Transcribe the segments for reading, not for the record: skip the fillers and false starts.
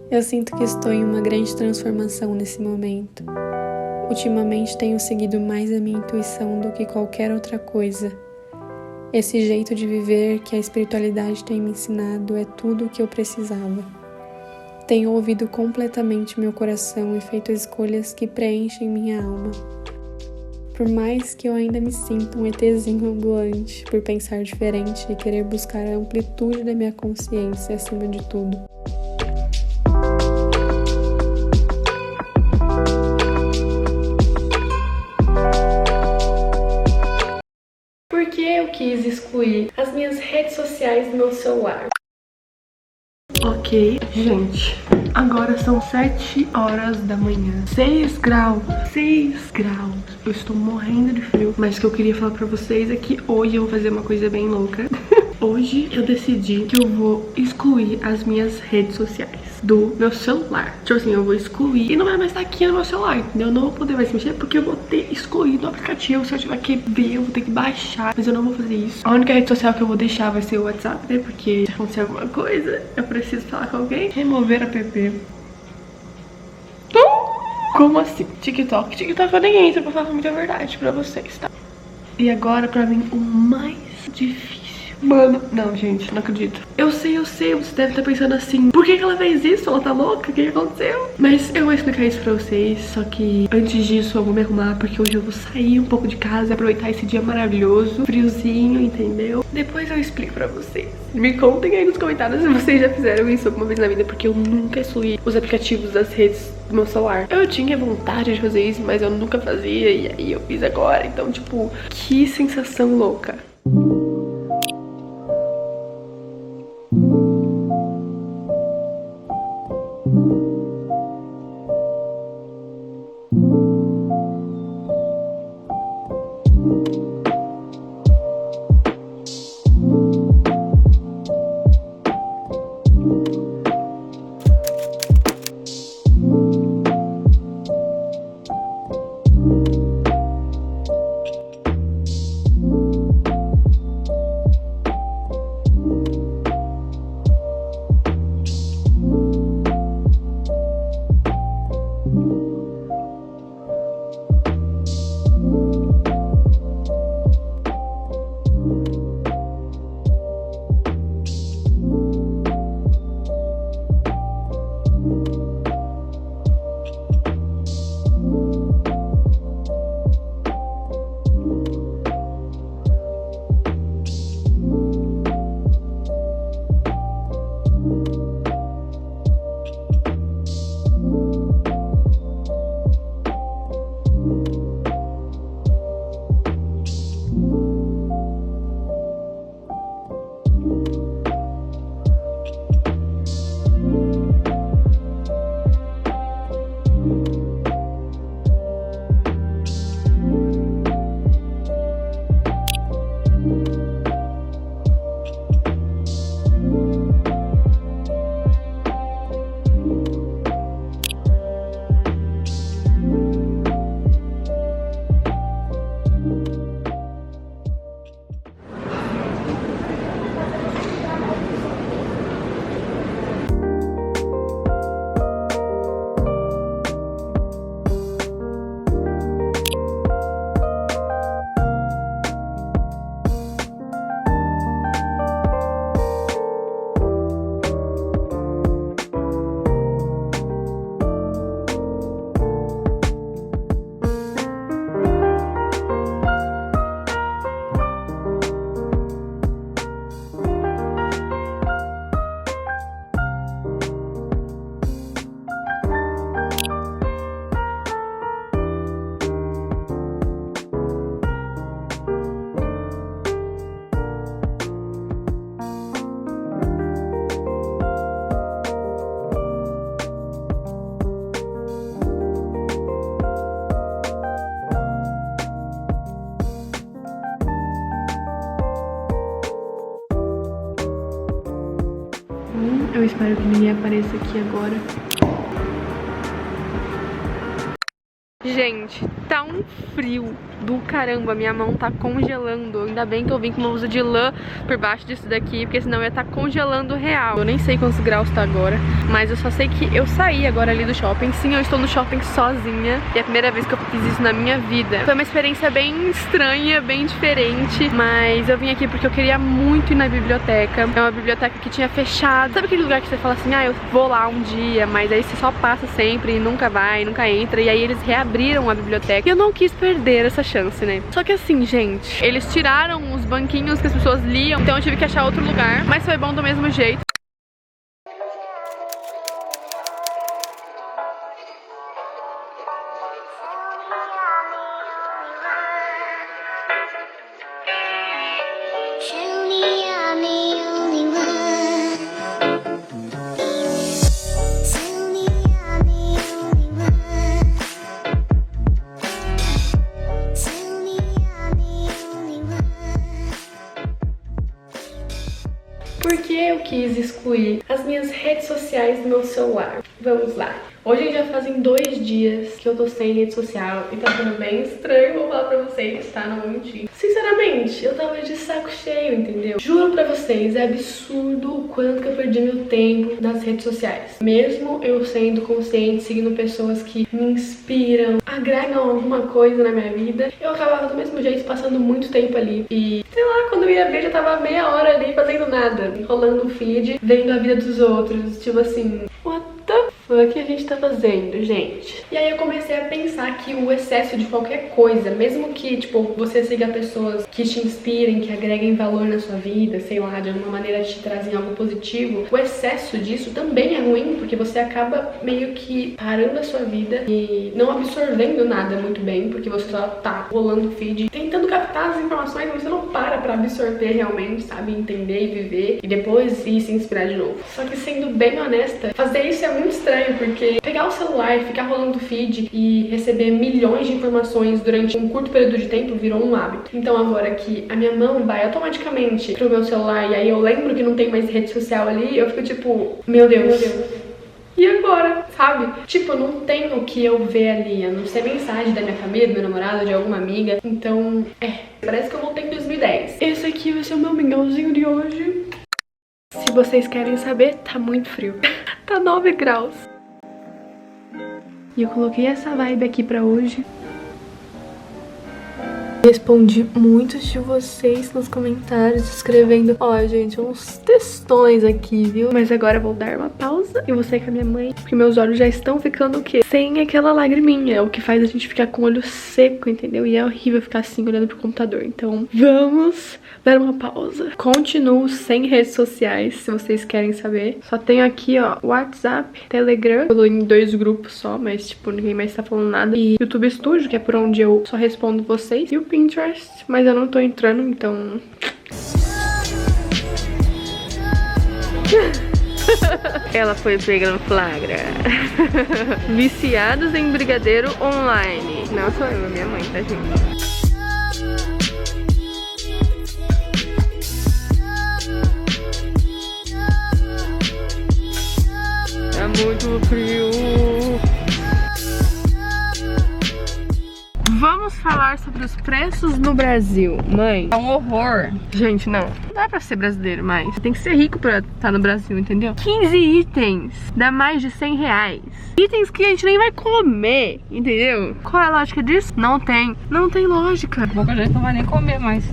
Eu sinto que estou em uma grande transformação nesse momento. Ultimamente tenho seguido mais a minha intuição do que qualquer outra coisa. Esse jeito de viver que a espiritualidade tem me ensinado é tudo o que eu precisava. Tenho ouvido completamente meu coração e feito escolhas que preenchem minha alma. Por mais que eu ainda me sinta um ETzinho ambulante por pensar diferente e querer buscar a amplitude da minha consciência acima de tudo. Por que eu quis excluir as minhas redes sociais do meu celular? Ok, gente, agora são 7 horas da manhã, 6 graus, eu estou morrendo de frio. Mas o que eu queria falar pra vocês é que hoje eu vou fazer uma coisa bem louca. Hoje eu decidi que eu vou excluir as minhas redes sociais do meu celular. Tipo assim, eu vou excluir e não vai mais estar aqui no meu celular, entendeu? Eu não vou poder mais mexer porque eu vou ter excluído o aplicativo. Se eu tiver que ver, eu vou ter que baixar, mas eu não vou fazer isso. A única rede social que eu vou deixar vai ser o WhatsApp, né? Porque se acontecer alguma coisa, eu preciso falar com alguém. Remover app. Como assim? TikTok eu nem entro pra falar muita verdade pra vocês, tá? E agora, pra mim, o mais difícil. Mano, não, gente, não acredito. Eu sei, você deve estar pensando assim, por que ela fez isso? Ela tá louca? O que aconteceu? Mas eu vou explicar isso pra vocês, só que antes disso eu vou me arrumar, porque hoje eu vou sair um pouco de casa, aproveitar esse dia maravilhoso, friozinho, entendeu? Depois eu explico pra vocês. Me contem aí nos comentários se vocês já fizeram isso alguma vez na vida, porque eu nunca excluí os aplicativos das redes do meu celular. Eu tinha vontade de fazer isso, mas eu nunca fazia, e aí eu fiz agora. Então, tipo, que sensação louca. Eu espero que ninguém apareça aqui agora. Gente, Tá um frio do caramba, minha mão tá congelando. Ainda bem que eu vim com uma blusa de lã por baixo disso daqui, porque senão ia estar congelando real. Eu nem sei quantos graus tá agora, mas eu só sei que eu saí agora ali do shopping. Sim, eu estou no shopping sozinha, e é a primeira vez que eu fiz isso na minha vida. Foi uma experiência bem estranha, bem diferente, mas eu vim aqui porque eu queria muito ir na biblioteca. É uma biblioteca que tinha fechado. Sabe aquele lugar que você fala assim, ah, eu vou lá um dia, mas aí você só passa sempre e nunca vai, nunca entra, e aí eles reabriram a biblioteca. E eu não quis perder essa chance, né? Só que assim, gente, eles tiraram os banquinhos que as pessoas liam, então eu tive que achar outro lugar, mas foi bom do mesmo jeito. Por que eu quis excluir as minhas redes sociais do meu celular? Vamos lá. Hoje já fazem 2 dias que eu tô sem rede social e tá sendo bem estranho, vou falar pra vocês, tá? Não vou mentir. Sinceramente, eu tava de saco cheio, entendeu? Juro pra vocês, é absurdo o quanto que eu perdi meu tempo nas redes sociais. Mesmo eu sendo consciente, seguindo pessoas que me inspiram, agregam alguma coisa na minha vida, eu acabava do mesmo jeito passando muito tempo ali. E, sei lá, quando eu ia ver, já tava meia hora ali fazendo nada, enrolando o feed, vendo a vida dos outros, tipo assim, what the fuck a gente tá fazendo, gente? E aí eu comecei a pensar que o excesso de qualquer coisa, mesmo que, tipo, você siga pessoas que te inspirem, que agreguem valor na sua vida, sei lá, de alguma maneira te trazem algo positivo, o excesso disso também é ruim, porque você acaba meio que parando a sua vida e não absorvendo nada muito bem, porque você só tá rolando o feed, tentando captar as informações, mas você não para pra absorver realmente, sabe? Entender e viver, e depois ir se inspirar de novo. Só que, sendo bem honesta, fazer isso é muito estranho, porque pegar o celular, ficar rolando feed e receber milhões de informações durante um curto período de tempo virou um hábito. Então agora que a minha mão vai automaticamente pro meu celular e aí eu lembro que não tem mais rede social ali, eu fico tipo, meu Deus. E agora, sabe? Tipo, não tem o que eu ver ali, a não ser mensagem da minha família, do meu namorado, de alguma amiga. Então, parece que eu voltei em 2010. Esse aqui vai ser o meu mingauzinho de hoje. Se vocês querem saber, tá muito frio. Tá 9 graus. E eu coloquei essa vibe aqui pra hoje. Respondi muitos de vocês nos comentários escrevendo, ó, gente, uns textões aqui, viu? Mas agora eu vou dar uma pausa e vou sair com a minha mãe, porque meus olhos já estão ficando o quê? Sem aquela lagriminha, o que faz a gente ficar com o olho seco, entendeu? E é horrível ficar assim olhando pro computador. Então, vamos dar uma pausa. Continuo sem redes sociais, se vocês querem saber. Só tenho aqui, ó, WhatsApp, Telegram. Eu tô em 2 grupos só, mas, tipo, ninguém mais tá falando nada. E YouTube Studio, que é por onde eu só respondo vocês. E o Pinterest, mas eu não tô entrando, então... Ela foi pega no flagra. Viciados em brigadeiro online. Não sou eu, é minha mãe, tá, gente? Tá muito frio. Vamos falar sobre os preços no Brasil. Mãe, é um horror. Gente, não dá pra ser brasileiro mais. Tem que ser rico pra estar no Brasil, entendeu? 15 itens dá mais de 100 reais. Itens que a gente nem vai comer, entendeu? Qual é a lógica disso? Não tem lógica. Pouca gente não vai nem comer mais.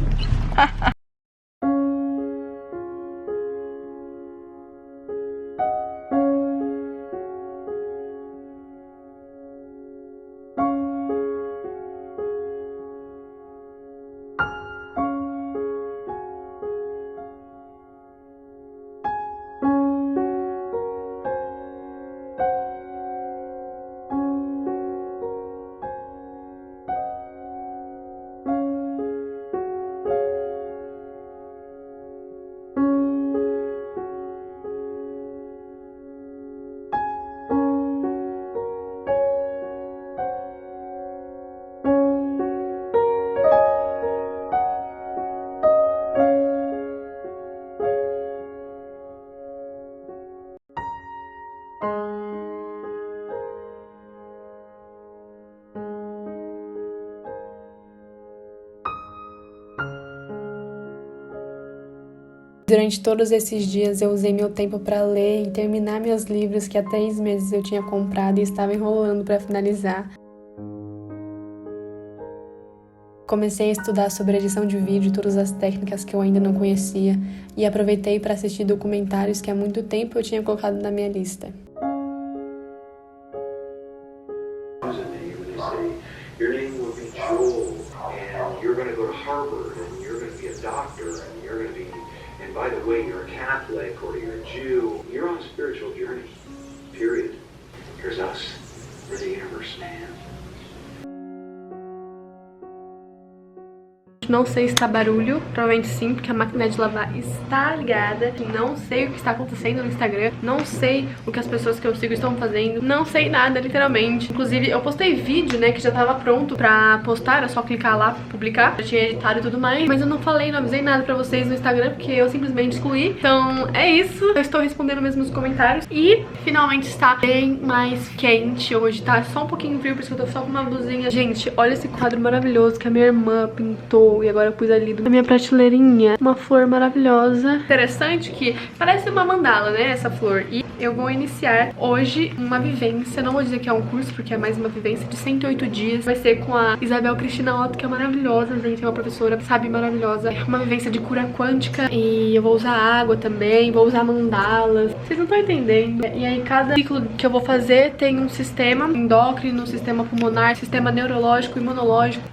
durante todos esses dias eu usei meu tempo para ler e terminar meus livros que há 3 meses eu tinha comprado e estava enrolando para finalizar. Comecei a estudar sobre edição de vídeo e todas as técnicas que eu ainda não conhecia e aproveitei para assistir documentários que há muito tempo eu tinha colocado na minha lista. Your name will be Joel, and you're going to go to Harvard, and you're going to be a doctor, and you're going to be, and by the way, you're a Catholic or you're a Jew. You're on a spiritual journey, period. Here's us. We're the universe, man. Não sei se tá barulho, provavelmente sim, porque a máquina de lavar está ligada. Não sei o que está acontecendo no Instagram, não sei o que as pessoas que eu sigo estão fazendo, não sei nada, literalmente. Inclusive, eu postei vídeo, né, que já tava pronto pra postar, era só clicar lá, publicar. Já tinha editado e tudo mais, mas eu não falei, não avisei nada pra vocês no Instagram, porque eu simplesmente excluí. Então, é isso. Eu estou respondendo mesmo nos comentários. E, finalmente, está bem mais quente hoje, tá? Só um pouquinho frio, por isso que eu tô só com uma blusinha. Gente, olha esse quadro maravilhoso que a minha irmã pintou. E agora eu pus ali na minha prateleirinha uma flor maravilhosa. Interessante que parece uma mandala, né, essa flor. E eu vou iniciar hoje uma vivência, não vou dizer que é um curso, porque é mais uma vivência de 108 dias. Vai ser com a Isabel Cristina Otto, que é maravilhosa, gente, é uma professora, sabe, maravilhosa. É uma vivência de cura quântica e eu vou usar água também, vou usar mandalas. Vocês não estão entendendo. E aí cada ciclo que eu vou fazer tem um sistema endócrino, sistema pulmonar, sistema neurológico, imunológico.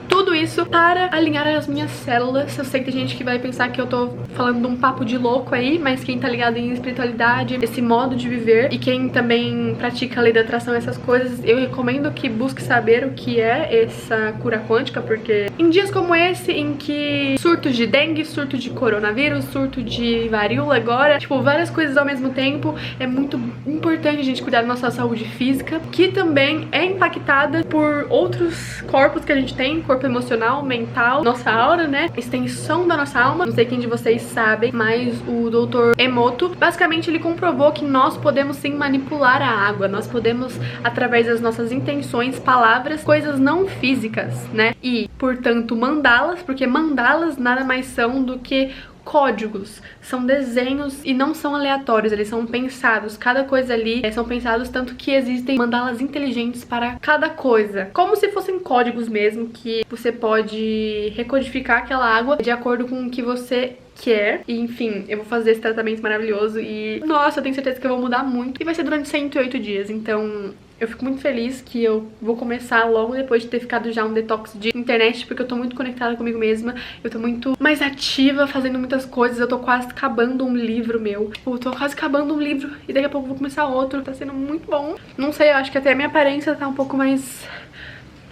Tudo isso para alinhar as minhas células. Eu sei que tem gente que vai pensar que eu tô falando de um papo de louco aí, mas quem tá ligado em espiritualidade, esse modo de viver, e quem também pratica a lei da atração, essas coisas, eu recomendo que busque saber o que é essa cura quântica, porque em dias como esse, em que surtos de dengue, surto de coronavírus, surto de varíola agora, tipo, várias coisas ao mesmo tempo, é muito importante a gente cuidar da nossa saúde física, que também é impactada por outros corpos que a gente tem, corpo emocional, mental, nossa aura, né? Extensão da nossa alma. Não sei quem de vocês sabem, mas o Dr. Emoto, basicamente ele comprovou que nós podemos sim manipular a água. Nós podemos, através das nossas intenções, palavras, coisas não físicas, né? E, portanto, mandalas, porque mandalas nada mais são do que códigos, são desenhos e não são aleatórios, eles são pensados, cada coisa ali são pensados, tanto que existem mandalas inteligentes para cada coisa, como se fossem códigos mesmo, que você pode recodificar aquela água de acordo com o que você quer. E enfim, eu vou fazer esse tratamento maravilhoso e, nossa, eu tenho certeza que eu vou mudar muito, e vai ser durante 108 dias, então eu fico muito feliz que eu vou começar logo depois de ter ficado já um detox de internet, porque eu tô muito conectada comigo mesma, eu tô muito mais ativa, fazendo muitas coisas, eu tô quase acabando um livro meu, tipo, eu tô quase acabando um livro e daqui a pouco eu vou começar outro, tá sendo muito bom. Não sei, eu acho que até a minha aparência tá um pouco mais...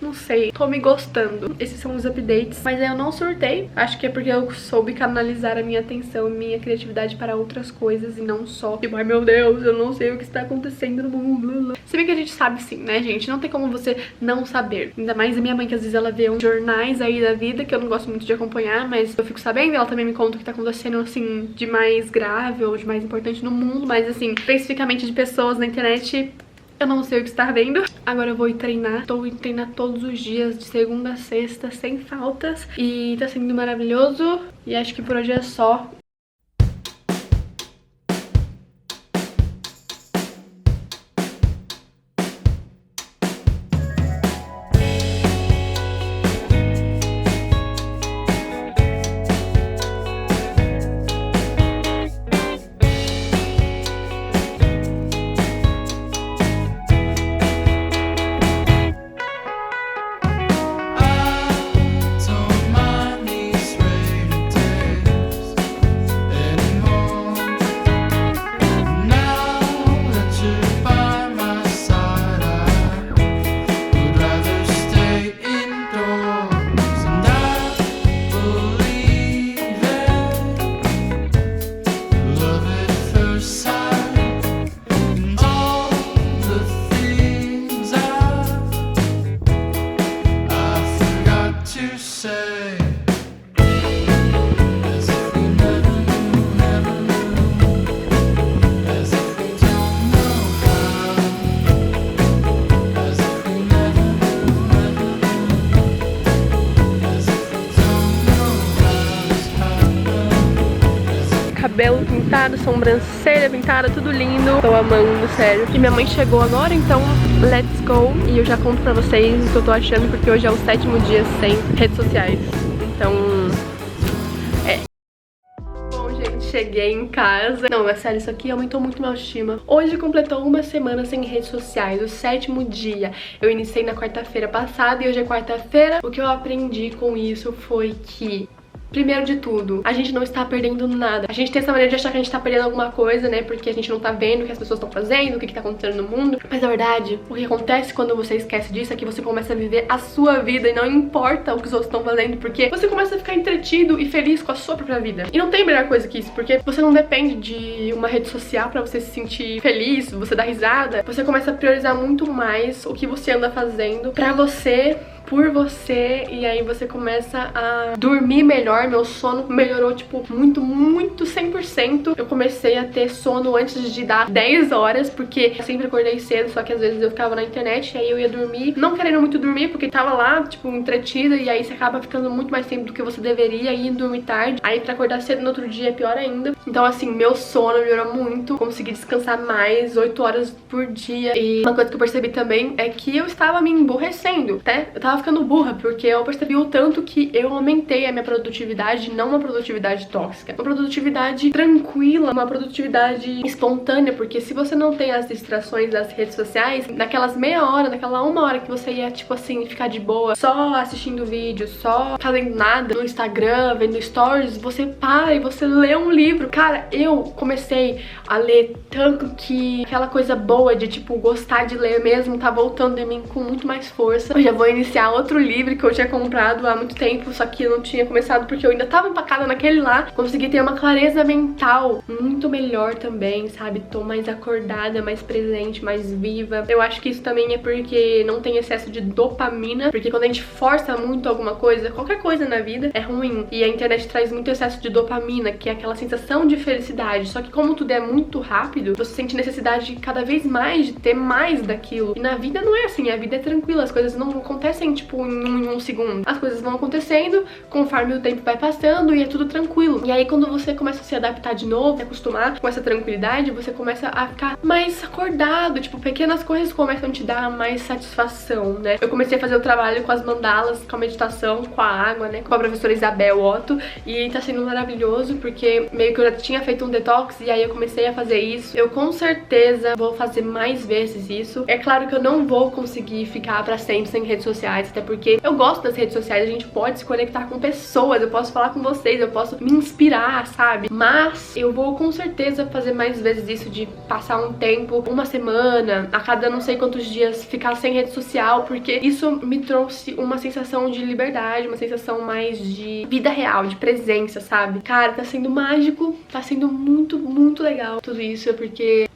não sei, tô me gostando. Esses são os updates, mas eu não surtei. Acho que é porque eu soube canalizar a minha atenção e minha criatividade para outras coisas e não só, tipo, ai meu Deus, eu não sei o que está acontecendo no mundo. Se bem que a gente sabe sim, né, gente? Não tem como você não saber. Ainda mais a minha mãe, que às vezes ela vê uns jornais aí da vida que eu não gosto muito de acompanhar, mas eu fico sabendo, e ela também me conta o que tá acontecendo, assim, de mais grave ou de mais importante no mundo, mas assim, especificamente de pessoas na internet, eu não sei o que está vendo. Agora eu vou ir treinar. Estou indo treinar todos os dias, de segunda a sexta, sem faltas. E tá sendo maravilhoso. E acho que por hoje é só. cabelo pintado, sobrancelha pintada, tudo lindo. Tô amando, sério. E minha mãe chegou agora, então let's go. E eu já conto pra vocês o que eu tô achando, porque hoje é o 7º dia sem redes sociais. Então... cheguei em casa. Não, é sério, isso aqui aumentou muito minha autoestima. Hoje completou uma semana sem redes sociais, o 7º dia. Eu iniciei na quarta-feira passada e hoje é quarta-feira. O que eu aprendi com isso foi que... primeiro de tudo, a gente não está perdendo nada. A gente tem essa maneira de achar que a gente está perdendo alguma coisa, né? Porque a gente não tá vendo o que as pessoas estão fazendo, o que tá acontecendo no mundo. Mas na verdade, o que acontece quando você esquece disso é que você começa a viver a sua vida e não importa o que os outros estão fazendo, porque você começa a ficar entretido e feliz com a sua própria vida. E não tem melhor coisa que isso, porque você não depende de uma rede social pra você se sentir feliz, você dar risada. Você começa a priorizar muito mais o que você anda fazendo pra você, por você, e aí você começa a dormir melhor. Meu sono melhorou, tipo, muito, 100%. Eu comecei a ter sono antes de dar 10 horas, porque eu sempre acordei cedo, só que às vezes eu ficava na internet e aí eu ia dormir, não querendo muito dormir, porque tava lá, tipo, entretida, e aí você acaba ficando muito mais tempo do que você deveria e indo dormir tarde. Aí pra acordar cedo no outro dia é pior ainda. Então, assim, meu sono melhorou muito, consegui descansar mais, 8 horas por dia. E uma coisa que eu percebi também é que eu estava me emburrecendo, né? Eu tava ficando burra, porque eu percebi o tanto que eu aumentei a minha produtividade, não uma produtividade tóxica, uma produtividade tranquila, uma produtividade espontânea, porque se você não tem as distrações das redes sociais, naquelas meia hora, naquela 1 hora que você ia, tipo assim, ficar de boa, só assistindo vídeo, só fazendo nada no Instagram, vendo stories, você para e você lê um livro. Cara, eu comecei a ler tanto que aquela coisa boa de, tipo, gostar de ler mesmo tá voltando em mim com muito mais força. Eu já vou iniciar outro livro que eu tinha comprado há muito tempo, só que eu não tinha começado porque eu ainda tava empacada naquele lá. Consegui ter uma clareza mental muito melhor também, sabe? Tô mais acordada, mais presente, mais viva. Eu acho que isso também é porque não tem excesso de dopamina, porque quando a gente força muito alguma coisa, qualquer coisa na vida é ruim. E a internet traz muito excesso de dopamina, que é aquela sensação de felicidade. Só que como tudo é muito rápido, você sente necessidade cada vez mais de ter mais daquilo. E na vida não é assim, a vida é tranquila, as coisas não acontecem, tipo, em um segundo. As coisas vão acontecendo conforme o tempo vai passando e é tudo tranquilo. E aí quando você começa a se adaptar de novo, se acostumar com essa tranquilidade, você começa a ficar mais acordado, tipo, pequenas coisas começam a te dar mais satisfação, né? Eu comecei a fazer o trabalho com as mandalas, com a meditação, com a água, né? Com a professora Isabel Otto, e tá sendo maravilhoso, porque meio que eu já tinha feito um detox e aí eu comecei a fazer isso. Eu com certeza vou fazer mais vezes isso. É claro que eu não vou conseguir ficar pra sempre sem redes sociais, até porque eu gosto das redes sociais, a gente pode se conectar com pessoas, eu posso falar com vocês, eu posso me inspirar, sabe? Mas eu vou com certeza fazer mais vezes isso, de passar um tempo, uma semana, a cada não sei quantos dias, ficar sem rede social, porque isso me trouxe uma sensação de liberdade, uma sensação mais de vida real, de presença, sabe? Cara, tá sendo mágico, tá sendo muito, muito legal tudo isso, é porque...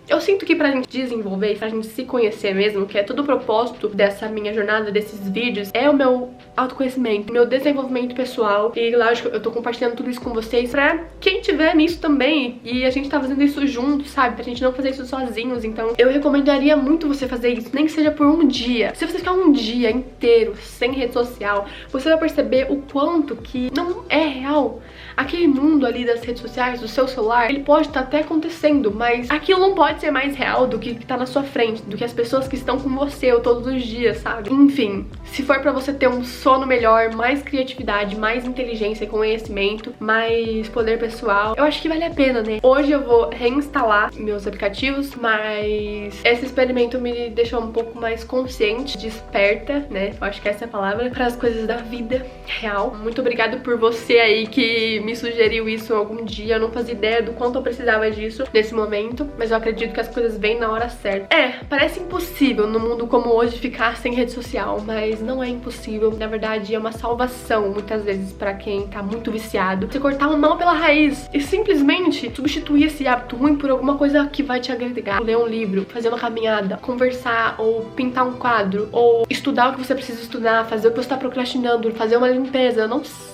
eu sinto que pra gente desenvolver, pra gente se conhecer mesmo, que é todo o propósito dessa minha jornada, desses vídeos, é o meu autoconhecimento, meu desenvolvimento pessoal. E lógico, eu tô compartilhando tudo isso com vocês pra quem tiver nisso também. E a gente tá fazendo isso junto, sabe? Pra gente não fazer isso sozinhos. Então eu recomendaria muito você fazer isso, nem que seja por um dia. Se você ficar um dia inteiro sem rede social, você vai perceber o quanto que não é real. Aquele mundo ali das redes sociais, do seu celular, ele pode estar até acontecendo, mas aquilo não pode ser mais real do que tá na sua frente, do que as pessoas que estão com você todos os dias, sabe? Enfim, se for pra você ter um sono melhor, mais criatividade, mais inteligência e conhecimento, mais poder pessoal, eu acho que vale a pena, né? Hoje eu vou reinstalar meus aplicativos, mas esse experimento me deixou um pouco mais consciente, desperta, né? Eu acho que essa é a palavra, para as coisas da vida real. Muito obrigada por você aí que me sugeriu isso algum dia. Eu não fazia ideia do quanto eu precisava disso nesse momento, mas eu acredito que as coisas vêm na hora certa. Parece impossível no mundo como hoje ficar sem rede social, mas não é impossível. Na verdade, é uma salvação muitas vezes pra quem tá muito viciado. Você cortar o mal pela raiz e simplesmente substituir esse hábito ruim por alguma coisa que vai te agregar. Ler um livro, fazer uma caminhada, conversar, ou pintar um quadro, ou estudar o que você precisa estudar, fazer o que você tá procrastinando, fazer uma limpeza, não sei.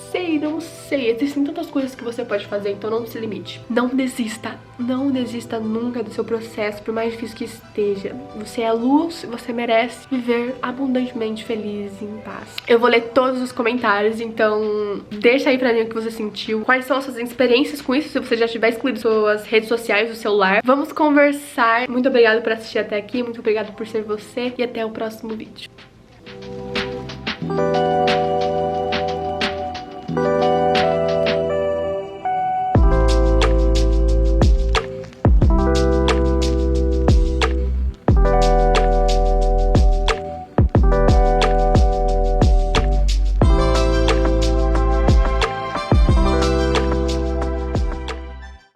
sei. Existem tantas coisas que você pode fazer, então não se limite. Não desista nunca do seu processo, por mais difícil que esteja. Você é luz e você merece viver abundantemente feliz e em paz. Eu vou ler todos os comentários, então deixa aí pra mim o que você sentiu. Quais são as suas experiências com isso, se você já tiver excluído suas redes sociais do celular. Vamos conversar. Muito obrigada por assistir até aqui, muito obrigada por ser você e até o próximo vídeo.